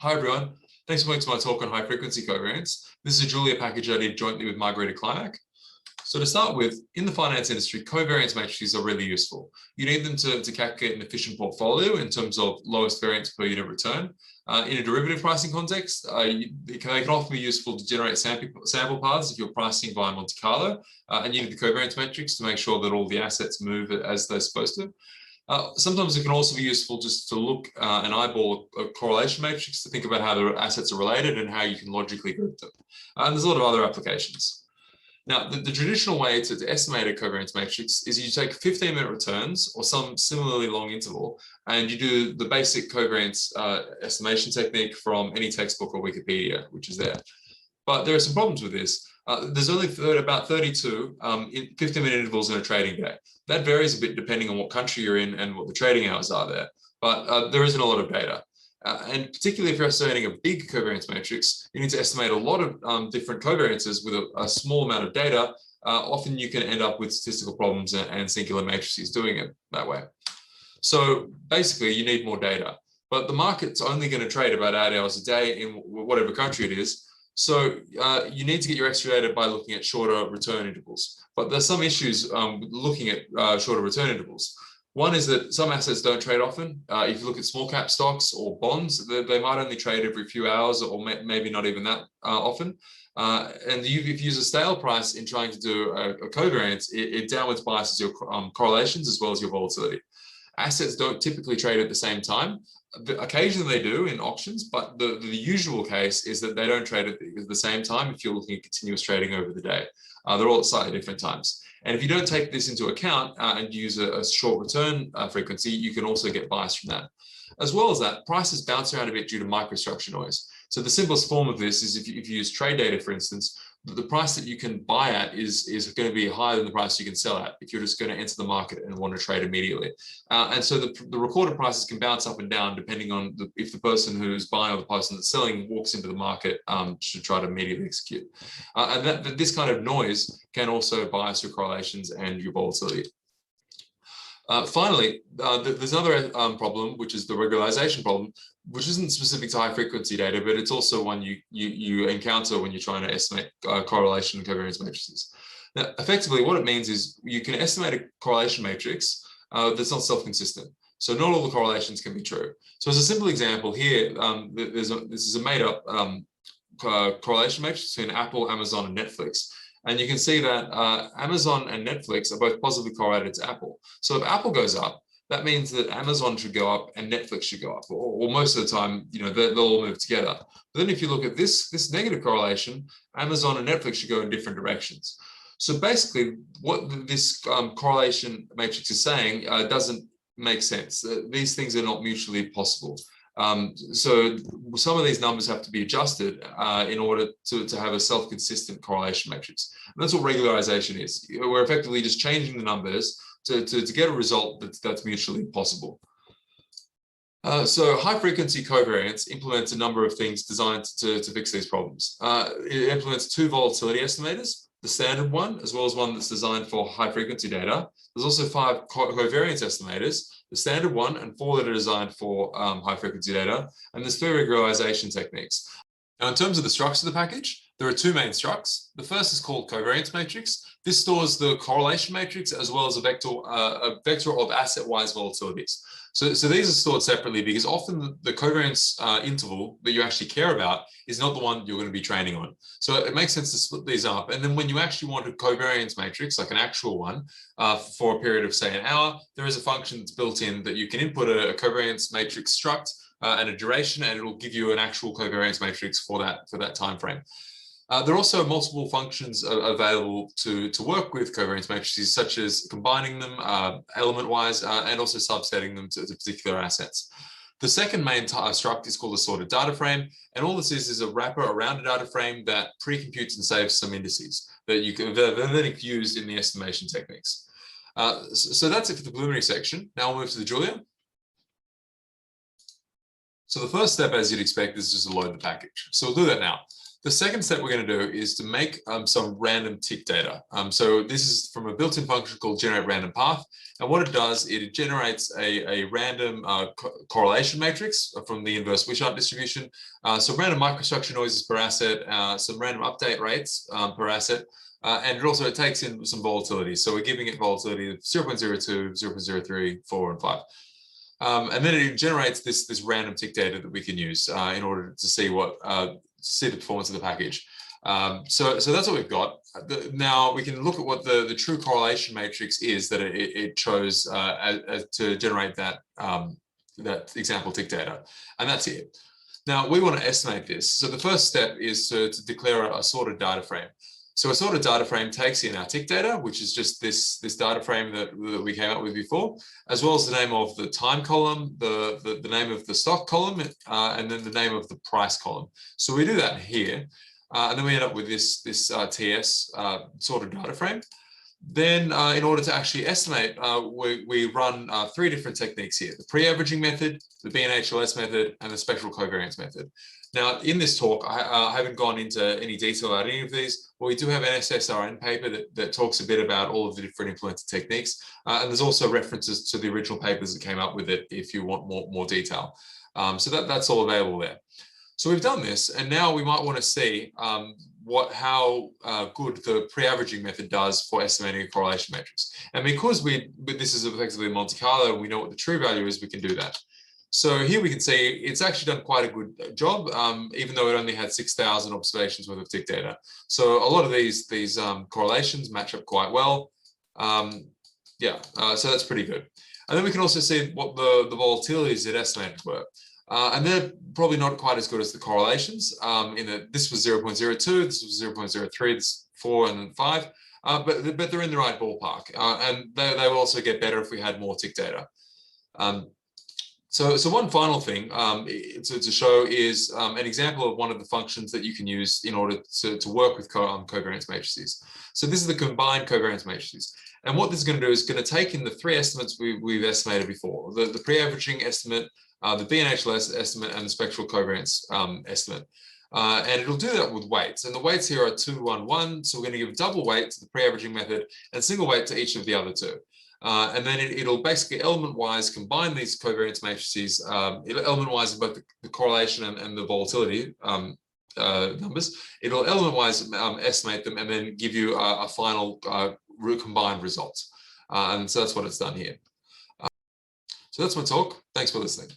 Hi everyone, thanks for coming to my talk on high frequency covariance. This is a Julia package I did jointly with Margarita Klimak. So to start with, in the finance industry, covariance matrices are really useful. You need them to calculate an efficient portfolio in terms of lowest variance per unit return. In a derivative pricing context, they can often be useful to generate sample paths if you're pricing via Monte Carlo, and you need the covariance matrix to make sure that all the assets move as they're supposed to. Sometimes it can also be useful just to look and eyeball a correlation matrix to think about how the assets are related and how you can logically group them. And there's a lot of other applications. Now, the traditional way to estimate a covariance matrix is you take 15-minute returns or some similarly long interval, and you do the basic covariance estimation technique from any textbook or Wikipedia, which is there. But there are some problems with this. There's only about 32 15-minute intervals in a trading day. That varies a bit depending on what country you're in and what the trading hours are there, but there isn't a lot of data. And particularly if you're estimating a big covariance matrix, you need to estimate a lot of different covariances with a small amount of data. Often you can end up with statistical problems and singular matrices doing it that way. So basically you need more data, but the market's only going to trade about 8 hours a day in whatever country it is. So you need to get your extra data by looking at shorter return intervals. But there's some issues looking at shorter return intervals. One is that some assets don't trade often. If you look at small cap stocks or bonds, they might only trade every few hours or maybe not even that often. And if you use a stale price in trying to do a covariance, it downwards biases your correlations as well as your volatility. Assets don't typically trade at the same time. Occasionally they do in auctions, but the usual case is that they don't trade at the same time if you're looking at continuous trading over the day. They're all at slightly different times. And if you don't take this into account and use a short return frequency, you can also get bias from that. As well as that, prices bounce around a bit due to microstructure noise. So the simplest form of this is if you use trade data, for instance, the price that you can buy at is going to be higher than the price you can sell at if you're just going to enter the market and want to trade immediately. And so the recorded prices can bounce up and down depending on if the person who's buying or the person that's selling walks into the market to try to immediately execute. And this kind of noise can also bias your correlations and your volatility. Finally, there's another problem, which is the regularization problem, which isn't specific to high frequency data, but it's also one you encounter when you're trying to estimate correlation and covariance matrices. Now, effectively, what it means is you can estimate a correlation matrix that's not self-consistent. So not all the correlations can be true. So as a simple example here, this is a made-up correlation matrix between Apple, Amazon, and Netflix. And you can see that Amazon and Netflix are both positively correlated to Apple. So if Apple goes up, that means that Amazon should go up and Netflix should go up, or most of the time, they'll all move together. But then if you look at this negative correlation, Amazon and Netflix should go in different directions. So basically, what this correlation matrix is saying doesn't make sense. These things are not mutually possible. So some of these numbers have to be adjusted in order to have a self-consistent correlation matrix. And that's what regularization is. We're effectively just changing the numbers to get a result that's mutually possible. So high-frequency covariance implements a number of things designed to fix these problems. It implements two volatility estimators, the standard one, as well as one that's designed for high-frequency data. There's also 5 covariance estimators, the standard one and 4 that are designed for high-frequency data, and there's 3 regularization techniques. Now, in terms of the structure of the package, there are 2 main structs. The first is called covariance matrix. This stores the correlation matrix as well as a vector of asset-wise volatilities. So these are stored separately because often the covariance interval that you actually care about is not the one you're going to be training on. So it makes sense to split these up. And then when you actually want a covariance matrix, like an actual one, for a period of, say, an hour, there is a function that's built in that you can input a covariance matrix struct and a duration, and it will give you an actual covariance matrix for that time frame. There are also multiple functions available to work with covariance matrices, such as combining them element-wise and also subsetting them to particular assets. The second main struct is called a sorted data frame, and all this is a wrapper around a data frame that pre-computes and saves some indices that you can then use in the estimation techniques. So that's it for the preliminary section. Now we'll move to the Julia. So the first step, as you'd expect, is just to load the package. So we'll do that now. The second step we're going to do is to make some random tick data. So this is from a built-in function called generate random path. And what it does, it generates a random correlation matrix from the inverse Wishart distribution, some random microstructure noises per asset, some random update rates per asset, and it takes in some volatility. So we're giving it volatility of 0.02, 0.03, 4, and 5. And then it generates this random tick data that we can use in order to see the performance of the package. So that's what we've got. Now we can look at what the true correlation matrix is that it chose to generate that example tick data, and that's it. Now we want to estimate this. So the first step is to declare a sorted data frame. So a sorted data frame takes in our tick data, which is just this data frame that we came up with before, as well as the name of the time column, the name of the stock column, and then the name of the price column. So we do that here, and then we end up with this TS sorted data frame. Then in order to actually estimate, we run 3 different techniques here: the pre-averaging method, the BNHLS method, and the spectral covariance method. Now, in this talk, I haven't gone into any detail about any of these, but we do have an SSRN paper that talks a bit about all of the different implemented techniques. And there's also references to the original papers that came up with it if you want more detail. So that's all available there. So we've done this, and now we might want to see how good the pre-averaging method does for estimating a correlation matrix. And because this is effectively Monte Carlo and we know what the true value is, we can do that. So here we can see it's actually done quite a good job, even though it only had 6,000 observations worth of tick data. So a lot of these correlations match up quite well. So that's pretty good. And then we can also see what the volatilities it estimated were. And they're probably not quite as good as the correlations, in that this was 0.02, this was 0.03, this 4, and then 5. But they're in the right ballpark. And they will also get better if we had more tick data. So one final thing to show is an example of one of the functions that you can use in order to work with covariance matrices. So this is the combined covariance matrices. And what this is going to do is going to take in the 3 estimates we've estimated before: the pre-averaging estimate, the BNHLS estimate, and the spectral covariance estimate. And it'll do that with weights. And the weights here are 2, 1, 1. So we're going to give double weight to the pre-averaging method and single weight to each of the other 2. And then it'll basically element-wise combine these covariance matrices, element-wise in both the correlation and the volatility numbers. It'll element-wise estimate them and then give you a final combined result. And so that's what it's done here. So that's my talk. Thanks for listening.